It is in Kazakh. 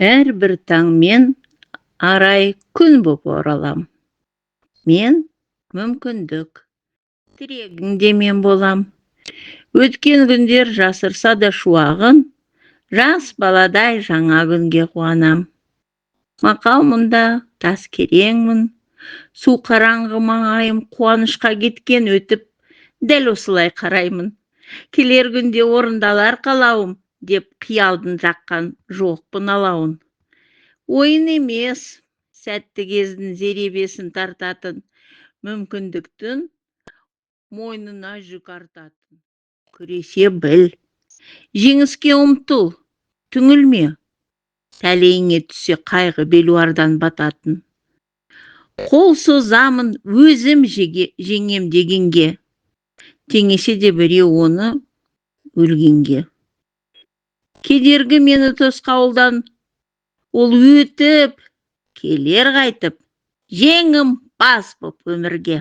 Әрбір таңмен арай күн боп оралам. Мен мүмкіндік, тірегіңде мен болам. Өткен күндер жасырса да шуағын, жас баладай жаңа күнге қуанам. Мақал мұнда тас кереңмін, су қараңғы маңайым қуанышқа кеткен өтіп, дәл осылай қараймын. Келер күнде орындалар қалауым, деп қиялдың жаққан жоқпын алауын. Ойын емес, сәтті кездің зеребесін тартатын, мүмкіндіктің мойнына жүк артатын. Күресе біл, жеңіске ұмтыл, түңілме, тәлейіңе түссе қайғы белуардан бататын. Қол созамын өзім жеңем дегенге, теңесе де біреу оны өлгенге. Кедергі мені тосқауылдан, ол өтіп, келер қайтып, жеңім бас боп өмірге.